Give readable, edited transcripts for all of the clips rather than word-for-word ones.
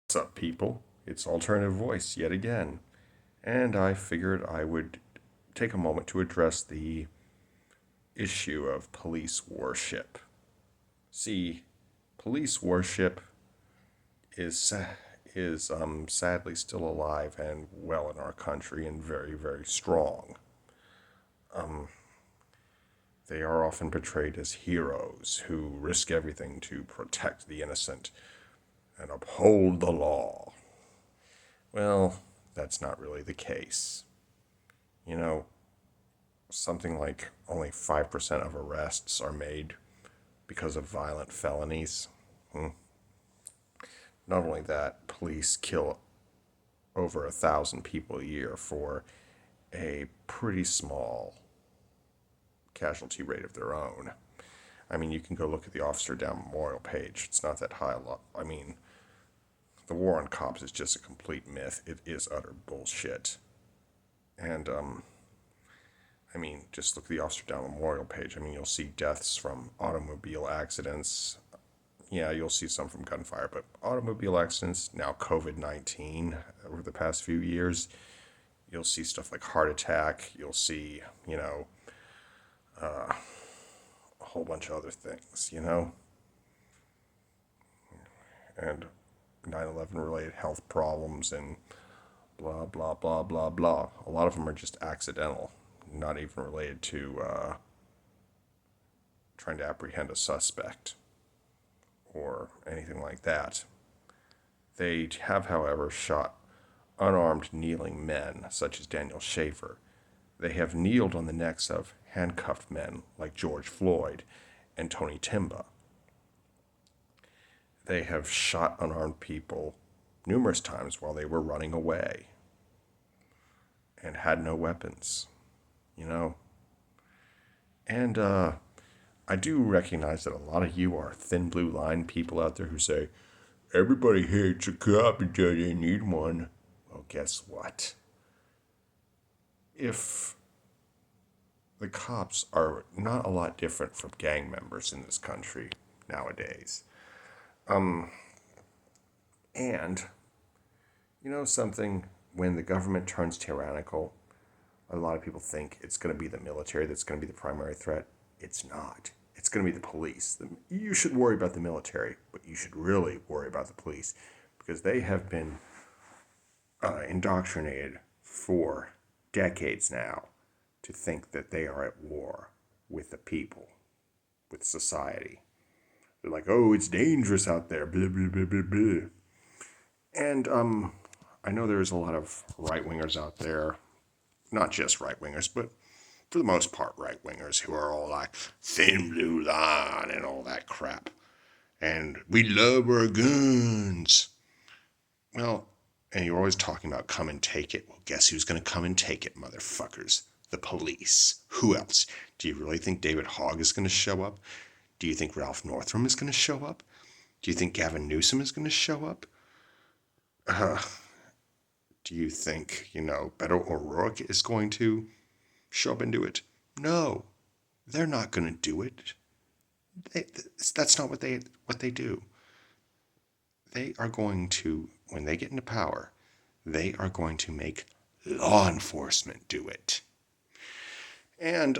What's up, people? It's Alternative Voice yet again, and I figured I would take a moment to address the issue of police worship. See, police worship is sadly still alive and well in our country and very, very strong. They are often portrayed as heroes who risk everything to protect the innocent and uphold the law. Well, that's not really the case. You know, something like only 5% of arrests are made because of violent felonies. Not only that, police kill over 1,000 people a year for a pretty small casualty rate of their own. I mean, you can go look at the Officer Down Memorial page. It's not that high a lot. I mean, the war on cops is just a complete myth. It is utter bullshit. And I mean, just look at the Officer Down Memorial page. I mean, you'll see deaths from automobile accidents. Yeah, you'll see some from gunfire, but automobile accidents, now COVID-19 over the past few years, you'll see stuff like heart attack. You'll see, a whole bunch of other things. And 9/11 related health problems and blah, blah, blah, blah, blah. A lot of them are just accidental, not even related to trying to apprehend a suspect or anything like that. They have, however, shot unarmed kneeling men, such as Daniel Schaefer. They have kneeled on the necks of handcuffed men like George Floyd and Tony Timba. They have shot unarmed people numerous times while they were running away and had no weapons, you know? And I do recognize that a lot of you are thin blue line people out there who say, everybody hates a cop until they need one. Well, guess what? If the cops are not a lot different from gang members in this country nowadays. And, something, when the government turns tyrannical, a lot of people think it's going to be the military that's going to be the primary threat. It's not. It's going to be the police. You should worry about the military, but you should really worry about the police because they have been indoctrinated for decades now to think that they are at war with the people, with society. They're like, oh, it's dangerous out there, blah, blah, blah, blah, blah. And I know there's a lot of right-wingers out there, not just right-wingers, but for the most part right-wingers who are all like thin blue line and all that crap. And we love our guns. Well, and you're always talking about come and take it. Well, guess who's going to come and take it, motherfuckers? The police. Who else? Do you really think David Hogg is going to show up? Do you think Ralph Northam is going to show up? Do you think Gavin Newsom is going to show up? Do you think, Beto O'Rourke is going to show up and do it? No, they're not going to do it. That's not what they do. They are going to, when they get into power, they are going to make law enforcement do it. And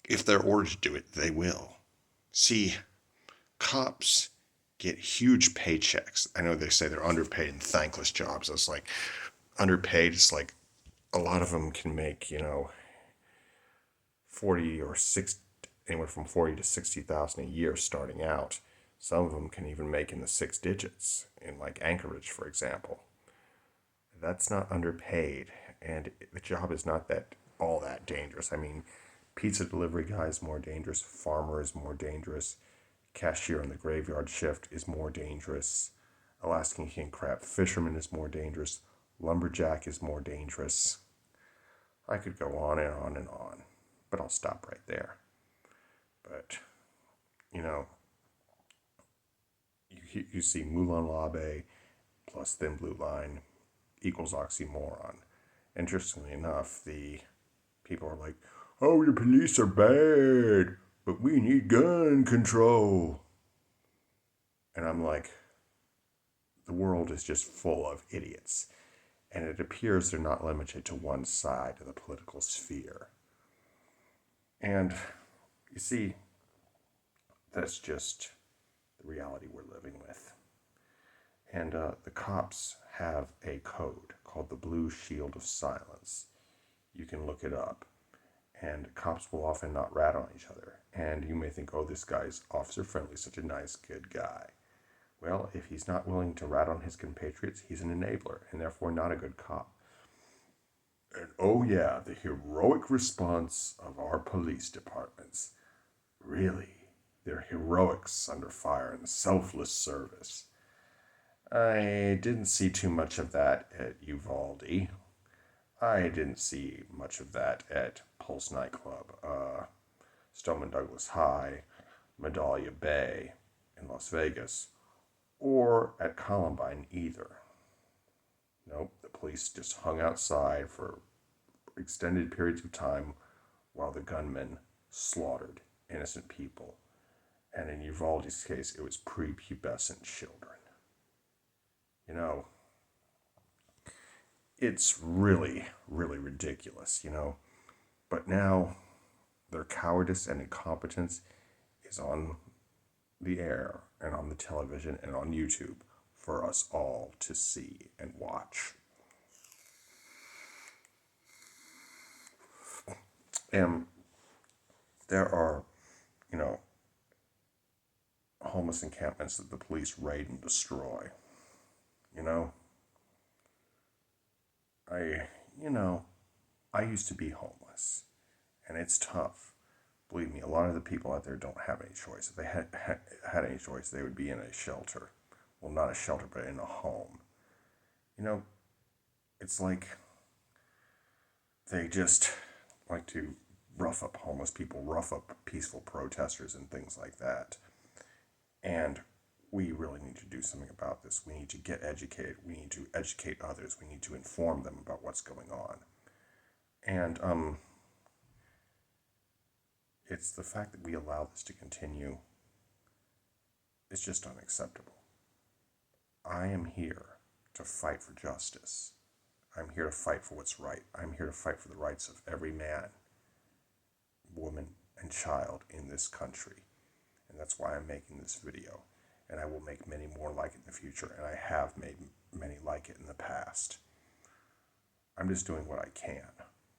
if they're ordered to do it, they will. See, cops get huge paychecks. I know they say they're underpaid and thankless jobs. It's like underpaid. It's like a lot of them can make 40 or 60, anywhere from 40 to 60,000 a year starting out. Some of them can even make in the six digits in like Anchorage, for example. That's not underpaid, and the job is not that all that dangerous. I mean, pizza delivery guy is more dangerous. Farmer is more dangerous. Cashier on the graveyard shift is more dangerous. Alaskan king crab fisherman is more dangerous. Lumberjack is more dangerous. I could go on and on and on, but I'll stop right there. But, you see Moulin Labe plus Thin Blue Line equals oxymoron. Interestingly enough, the people are like, oh, the police are bad, but we need gun control. And I'm like, the world is just full of idiots. And it appears they're not limited to one side of the political sphere. And you see, that's just the reality we're living with. And the cops have a code called the Blue Shield of Silence. You can look it up. And cops will often not rat on each other. And you may think, oh, this guy's officer friendly, such a nice, good guy. Well, if he's not willing to rat on his compatriots, he's an enabler, and therefore not a good cop. And oh yeah, the heroic response of our police departments. Really, they're heroics under fire and selfless service. I didn't see too much of that at Uvalde. I didn't see much of that at Pulse Nightclub, Stoneman Douglas High, Medallia Bay in Las Vegas, or at Columbine either. Nope, the police just hung outside for extended periods of time while the gunmen slaughtered innocent people. And in Uvalde's case, it was prepubescent children. You know, it's really, really ridiculous, But now their cowardice and incompetence is on the air and on the television and on YouTube for us all to see and watch. And there are, homeless encampments that the police raid and destroy. You know, I, you know, I used to be homeless, and it's tough. Believe me, a lot of the people out there don't have any choice. If they had any choice, they would be in a shelter. Well, not a shelter, but in a home. You know, it's like they just like to rough up homeless people, rough up peaceful protesters and things like that. And we really need to do something about this. We need to get educated. We need to educate others. We need to inform them about what's going on. And it's the fact that we allow this to continue. It's just unacceptable. I am here to fight for justice. I'm here to fight for what's right. I'm here to fight for the rights of every man, woman, and child in this country. And that's why I'm making this video. And I will make many more like it in the future. And I have made many like it in the past. I'm just doing what I can.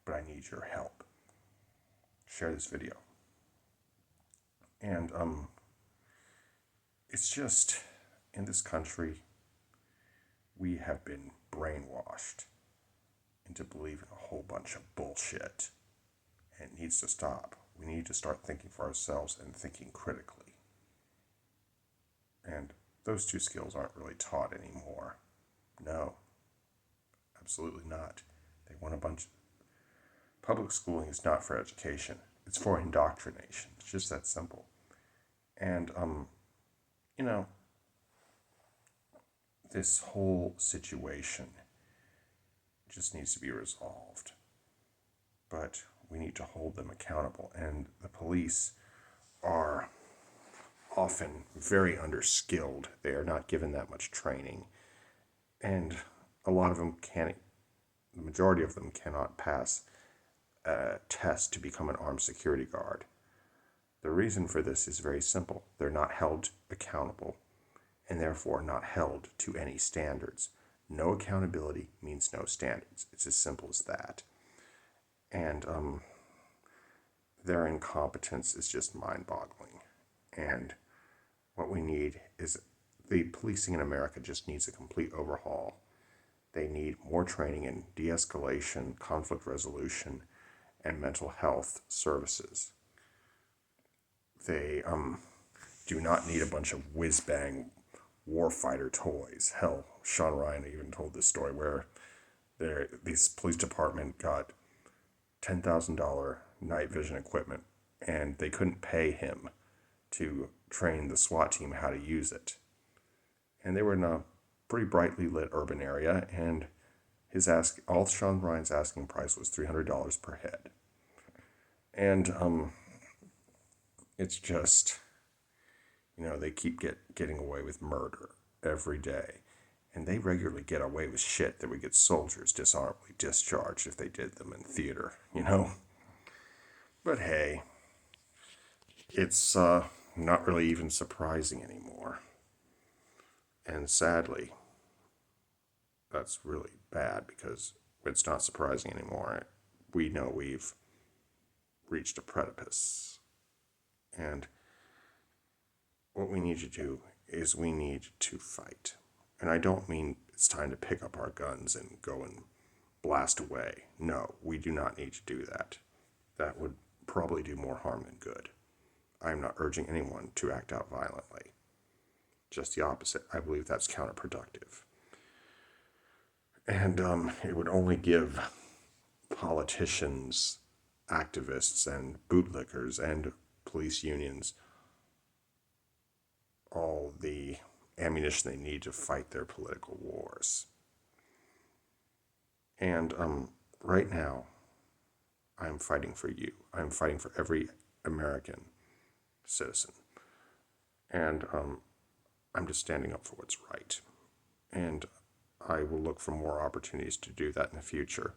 But I need your help. Share this video. And it's just, in this country, we have been brainwashed into believing a whole bunch of bullshit. And it needs to stop. We need to start thinking for ourselves and thinking critically. And those two skills aren't really taught anymore. No, absolutely not. They want a bunch of... Public schooling is not for education. It's for indoctrination. It's just that simple. And, this whole situation just needs to be resolved. But we need to hold them accountable. And the police are often very underskilled. They are not given that much training. And a lot of them can't, the majority of them cannot pass a test to become an armed security guard. The reason for this is very simple. They're not held accountable and therefore not held to any standards. No accountability means no standards. It's as simple as that. And their incompetence is just mind-boggling. And what we need is, the policing in America just needs a complete overhaul. They need more training in de-escalation, conflict resolution, and mental health services. They do not need a bunch of whiz-bang warfighter toys. Hell, Sean Ryan even told this story where this police department got $10,000 night vision equipment, and they couldn't pay him to train the SWAT team how to use it. And they were in a pretty brightly lit urban area, and all Sean Ryan's asking price was $300 per head. And it's just, they keep getting away with murder every day. And they regularly get away with shit that would get soldiers dishonorably discharged if they did them in theater, you know? But hey, it's not really even surprising anymore. And sadly, that's really bad because it's not surprising anymore. We know we've reached a precipice. And what we need to do is we need to fight. And I don't mean it's time to pick up our guns and go and blast away. No, we do not need to do that. That would probably do more harm than good. I'm not urging anyone to act out violently. Just the opposite. I believe that's counterproductive. And it would only give politicians, activists, and bootlickers and police unions all the ammunition they need to fight their political wars. And right now, I'm fighting for you. I'm fighting for every American citizen. And I'm just standing up for what's right. And I will look for more opportunities to do that in the future.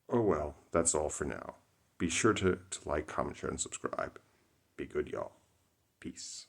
Oh well, that's all for now. Be sure to like, comment, share, and subscribe. Be good, y'all. Peace.